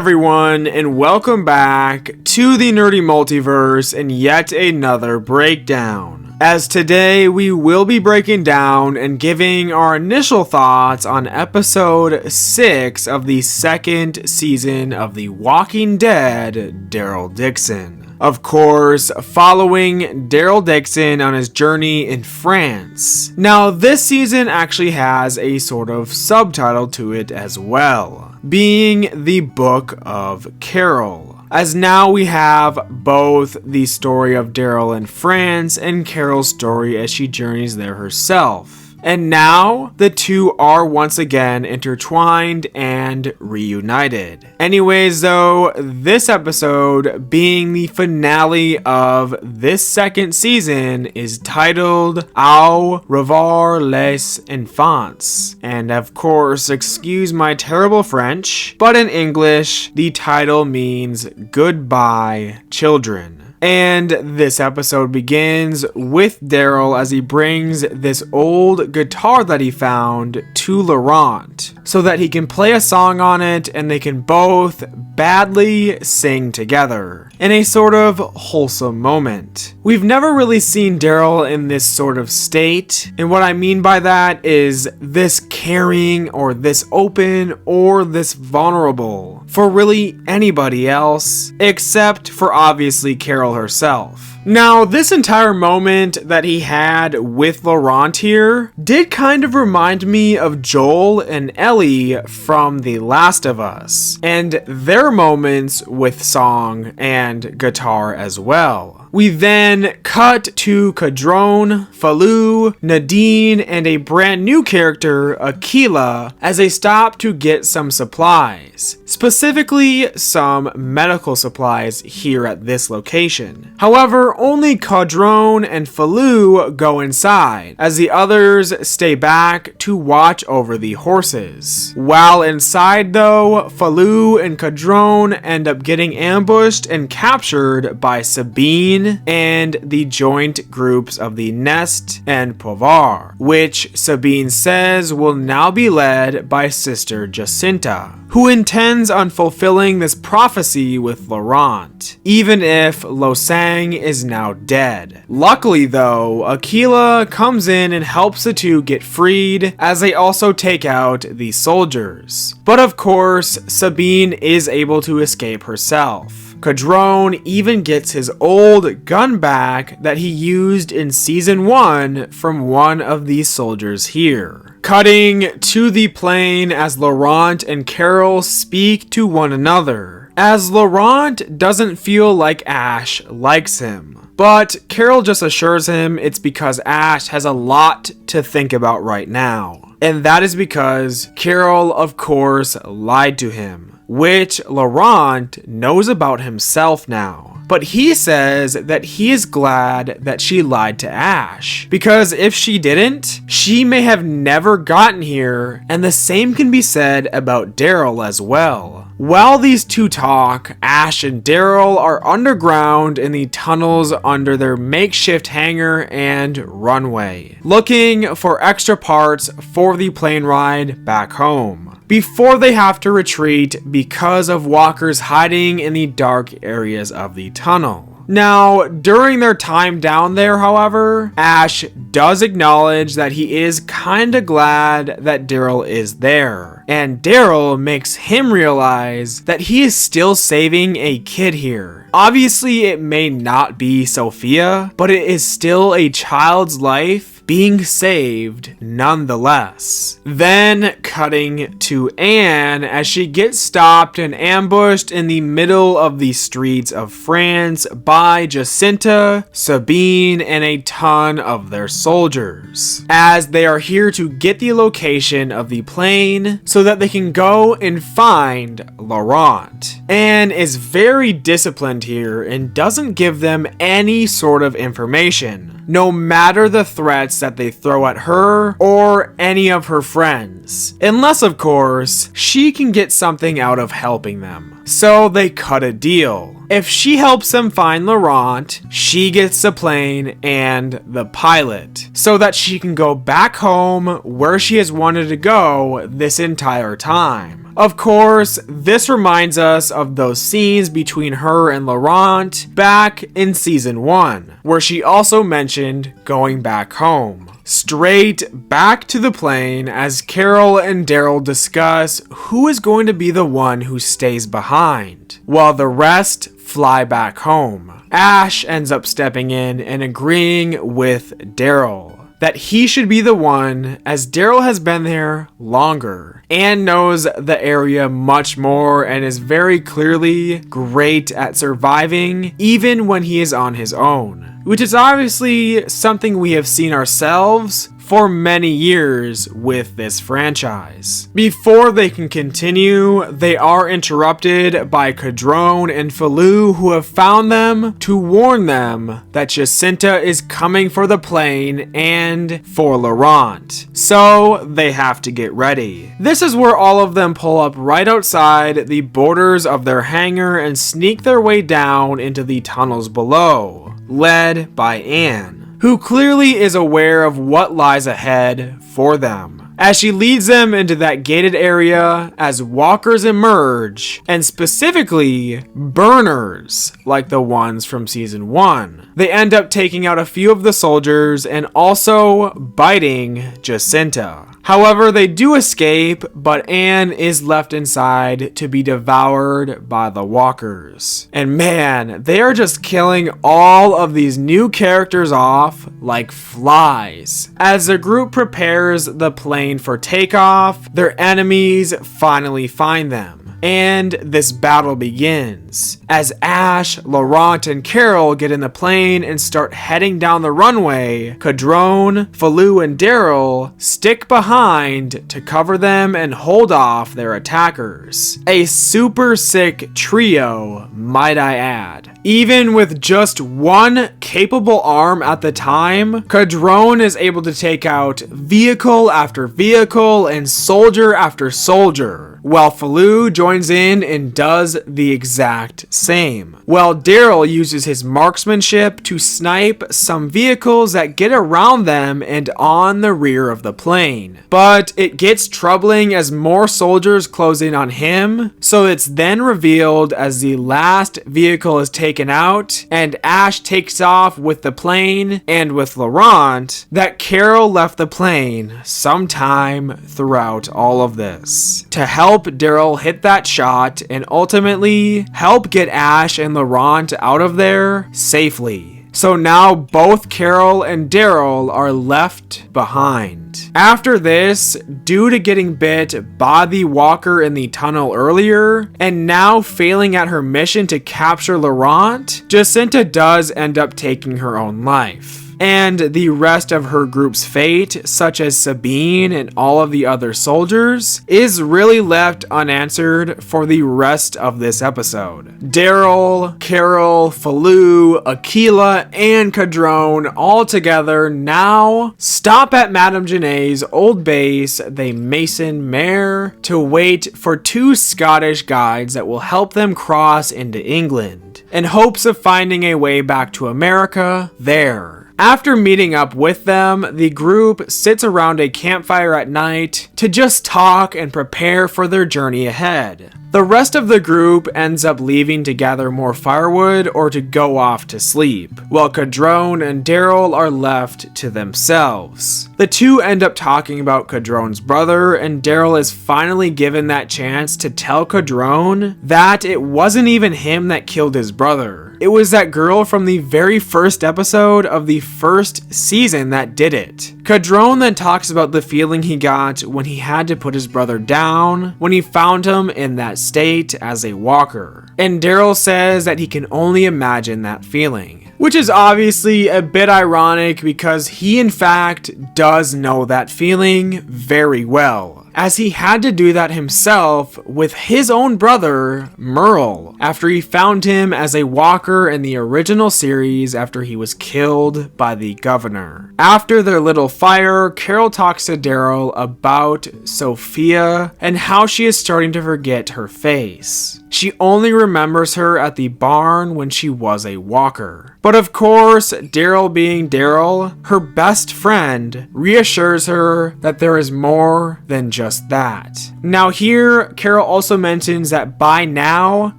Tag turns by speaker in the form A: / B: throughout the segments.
A: everyone, and welcome back to the Nerdy Multiverse and yet another breakdown. As today we will be breaking down and giving our initial thoughts on episode 6 of the second season of The Walking Dead, Daryl Dixon. Of course, following Daryl Dixon on his journey in France. Now, this season actually has a sort of subtitle to it as well, being the Book of Carol. As now we have both the story of Daryl in France and Carol's story as she journeys there herself. And now, the two are once again intertwined and reunited. Anyways though, this episode, being the finale of this second season, is titled Au revoir les enfants. And of course, excuse my terrible French, but in English, the title means Goodbye, Children. And this episode begins with Daryl as he brings this old guitar that he found to Laurent so that he can play a song on it and they can both badly sing together in a sort of wholesome moment. We've never really seen Daryl in this sort of state, and what I mean by that is this caring or this open or this vulnerable for really anybody else except for obviously Carol herself. Now, this entire moment that he had with Laurent here did kind of remind me of Joel and Ellie from The Last of Us, and their moments with song and guitar as well. We then cut to Codron, Fallou, Nadine, and a brand new character, Akila, as they stop to get some supplies. Specifically, some medical supplies here at this location. However, only Codron and Fallou go inside, as the others stay back to watch over the horses. While inside though, Fallou and Codron end up getting ambushed and captured by Sabine and the joint groups of the Nest and Povar, which Sabine says will now be led by Sister Jacinta, who intends on fulfilling this prophecy with Laurent, even if Losang is now dead. Luckily though, Akila comes in and helps the two get freed as they also take out the soldiers. But of course, Sabine is able to escape herself. Codron even gets his old gun back that he used in season 1 from one of these soldiers here. Cutting to the plane as Laurent and Carol speak to one another, as Laurent doesn't feel like Ash likes him. But Carol just assures him it's because Ash has a lot to think about right now. And that is because Carol, of course, lied to him, which Laurent knows about himself now. But he says that he is glad that she lied to Ash, because if she didn't, she may have never gotten here, and the same can be said about Daryl as well. While these two talk, Ash and Daryl are underground in the tunnels under their makeshift hangar and runway, looking for extra parts for the plane ride back home, before they have to retreat because of walkers hiding in the dark areas of the tunnel. Now, during their time down there, however, Ash does acknowledge that he is kinda glad that Daryl is there. And Daryl makes him realize that he is still saving a kid here. Obviously, it may not be Sophia, but it is still a child's life being saved nonetheless. Then cutting to Anne as she gets stopped and ambushed in the middle of the streets of France by Jacinta, Sabine, and a ton of their soldiers, as they are here to get the location of the plane so that they can go and find Laurent. Anne is very disciplined here and doesn't give them any sort of information, no matter the threats that they throw at her or any of her friends, unless of course she can get something out of helping them. So they cut a deal. If she helps them find Laurent, she gets the plane and the pilot, so that she can go back home where she has wanted to go this entire time. Of course, this reminds us of those scenes between her and Laurent back in season 1, where she also mentioned going back home. Straight back to the plane as Carol and Daryl discuss who is going to be the one who stays behind, while the rest fly back home. Ash ends up stepping in and agreeing with Daryl that he should be the one, as Daryl has been there longer and knows the area much more and is very clearly great at surviving even when he is on his own, which is obviously something we have seen ourselves for many years with this franchise. Before they can continue, they are interrupted by Codron and Fallou, who have found them to warn them that Jacinta is coming for the plane and for Laurent, so they have to get ready. This is where all of them pull up right outside the borders of their hangar and sneak their way down into the tunnels below, led by Anne, who clearly is aware of what lies ahead for them, as she leads them into that gated area as walkers emerge, and specifically burners like the ones from season 1. They end up taking out a few of the soldiers and also biting Jacinta. However, they do escape, but Anne is left inside to be devoured by the walkers. And man, they are just killing all of these new characters off like flies. As the group prepares the plane for takeoff, their enemies finally find them. And this battle begins as Ash, Laurent, and Carol get in the plane and start heading down the runway. Codron, Fallou, and Daryl stick behind to cover them and hold off their attackers. A super sick trio, might I add. Even with just one capable arm at the time, Codron is able to take out vehicle after vehicle and soldier after soldier, while Fallou joins in and does the exact same. While Daryl uses his marksmanship to snipe some vehicles that get around them and on the rear of the plane. But it gets troubling as more soldiers close in on him, so it's then revealed as the last vehicle is taken out and Ash takes off with the plane and with Laurent that Carol left the plane sometime throughout all of this to help Daryl hit that shot and ultimately help get Ash and Laurent out of there safely. So now both Carol and Daryl are left behind. After this, due to getting bit by the walker in the tunnel earlier, and now failing at her mission to capture Laurent, Jacinta does end up taking her own life. And the rest of her group's fate, such as Sabine and all of the other soldiers, is really left unanswered for the rest of this episode. Daryl, Carol, Fallou, Akila, and Codron all together now stop at Madame Janae's old base, the Mason Mare, to wait for two Scottish guides that will help them cross into England, in hopes of finding a way back to America there. After meeting up with them, the group sits around a campfire at night to just talk and prepare for their journey ahead. The rest of the group ends up leaving to gather more firewood or to go off to sleep, while Codron and Daryl are left to themselves. The two end up talking about Codron's brother, and Daryl is finally given that chance to tell Codron that it wasn't even him that killed his brother. It was that girl from the very first episode of the first season that did it. Codron then talks about the feeling he got when he had to put his brother down when he found him in that state as a walker. And Daryl says that he can only imagine that feeling, which is obviously a bit ironic because he in fact does know that feeling very well. as he had to do that himself with his own brother, Merle, after he found him as a walker in the original series after he was killed by the governor. After their little fire, Carol talks to Daryl about Sophia and how she is starting to forget her face. She only remembers her at the barn when she was a walker. But of course, Daryl being Daryl, her best friend, reassures her that there is more than just that. Now here, Carol also mentions that by now,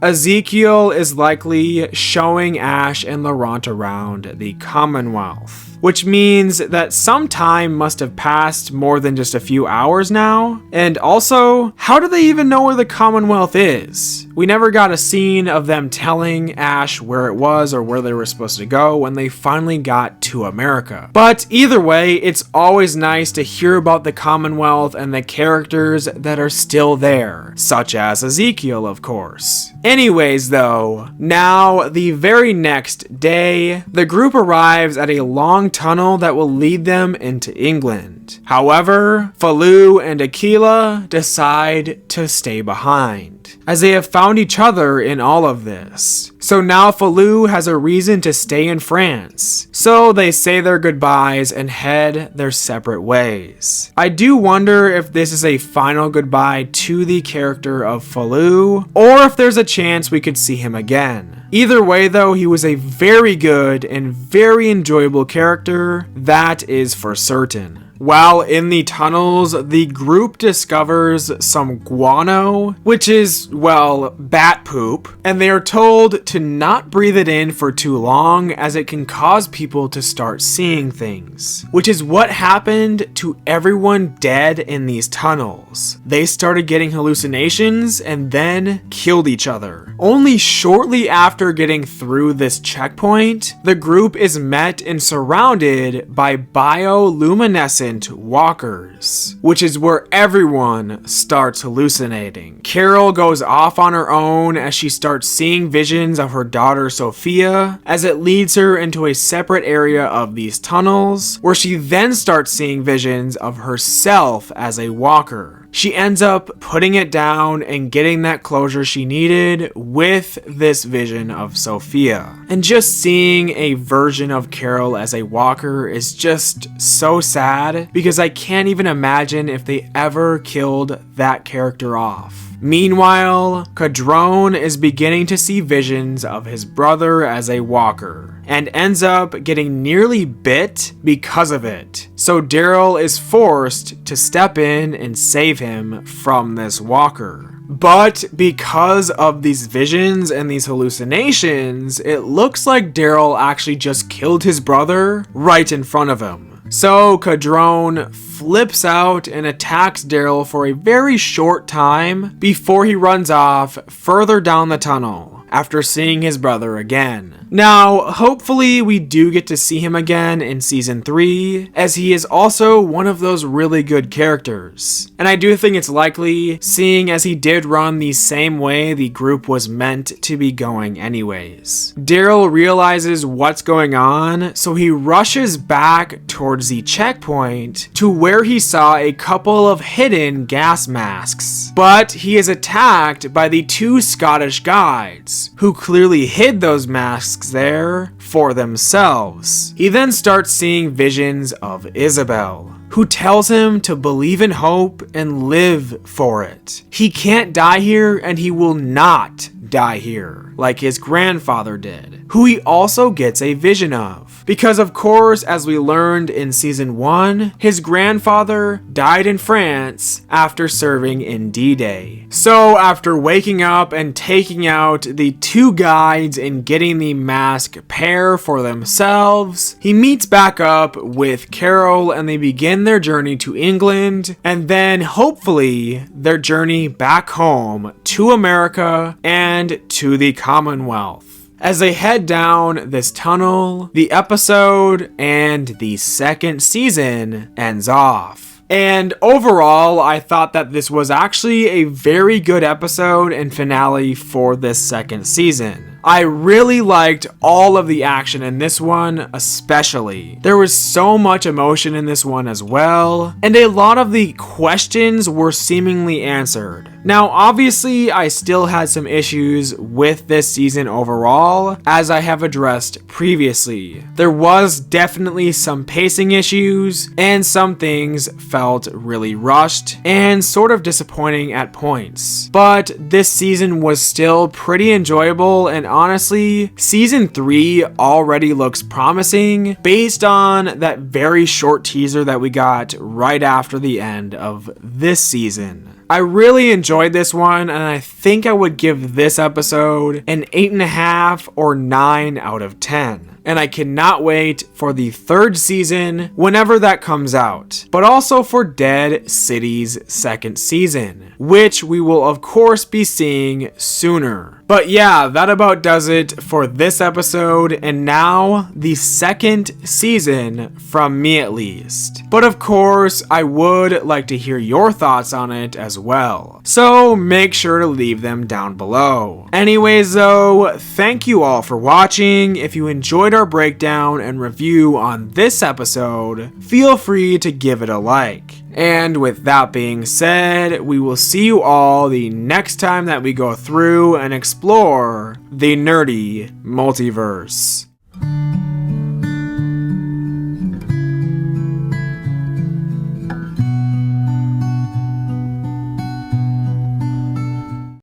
A: Ezekiel is likely showing Ash and Laurent around the Commonwealth, which means that some time must have passed more than just a few hours now. And also, how do they even know where the Commonwealth is? We never got a scene of them telling Ash where it was or where they were supposed to go when they finally got to America. But either way, it's always nice to hear about the Commonwealth and the characters that are still there, such as Ezekiel, of course. Anyways though, now the very next day, the group arrives at a long tunnel that will lead them into England. However, Fallou and Akila decide to stay behind, as they have found each other in all of this. So now Fallou has a reason to stay in France. So they say their goodbyes and head their separate ways. I do wonder if this is a final goodbye to the character of Fallou, or if there's a chance we could see him again. Either way though, he was a very good and very enjoyable character, that is for certain. While in the tunnels, the group discovers some guano, which is, well, bat poop, and they are told to not breathe it in for too long as it can cause people to start seeing things, which is what happened to everyone dead in these tunnels. They started getting hallucinations and then killed each other. Only shortly after getting through this checkpoint, the group is met and surrounded by bioluminescent walkers, which is where everyone starts hallucinating. Carol goes off on her own as she starts seeing visions of her daughter Sophia, as it leads her into a separate area of these tunnels, where she then starts seeing visions of herself as a walker. She ends up putting it down and getting that closure she needed with this vision of Sophia. And just seeing a version of Carol as a walker is just so sad, because I can't even imagine if they ever killed that character off. Meanwhile, Codron is beginning to see visions of his brother as a walker, and ends up getting nearly bit because of it. So Daryl is forced to step in and save him from this walker. But because of these visions and these hallucinations, it looks like Daryl actually just killed his brother right in front of him. So Codron flips out and attacks Daryl for a very short time before he runs off further down the tunnel after seeing his brother again. Now, hopefully we do get to see him again in season 3, as he is also one of those really good characters. And I do think it's likely, seeing as he did run the same way the group was meant to be going anyways. Daryl realizes what's going on, so he rushes back towards the checkpoint to where he saw a couple of hidden gas masks. But he is attacked by the 2 Scottish guides, who clearly hid those masks there for themselves. He then starts seeing visions of Isabelle, who tells him to believe in hope and live for it. He can't die here, and he will not die here, like his grandfather did, who he also gets a vision of. Because of course, as we learned in season 1, his grandfather died in France after serving in D-Day. So after waking up and taking out the 2 guides and getting the mask pair for themselves, he meets back up with Carol and they begin their journey to England, and then hopefully their journey back home to America and to the Commonwealth. As they head down this tunnel, the episode and the second season ends off. And overall, I thought that this was actually a very good episode and finale for this second season. I really liked all of the action in this one, especially. There was so much emotion in this one as well, and a lot of the questions were seemingly answered. Now, obviously, I still had some issues with this season overall, as I have addressed previously. There was definitely some pacing issues, and some things felt really rushed, and sort of disappointing at points. But this season was still pretty enjoyable, and honestly, season 3 already looks promising based on that very short teaser that we got right after the end of this season. I really enjoyed this one, and I think I would give this episode an 8.5 or 9 out of 10. And I cannot wait for the 3rd season whenever that comes out, but also for Dead City's 2nd season, which we will of course be seeing sooner. But yeah, that about does it for this episode, and now the 2nd season from me at least. But of course, I would like to hear your thoughts on it as well, so make sure to leave them down below. Anyways though, thank you all for watching. If you enjoyed our breakdown and review on this episode, feel free to give it a like. And with that being said, we will see you all the next time that we go through and explore the nerdy multiverse.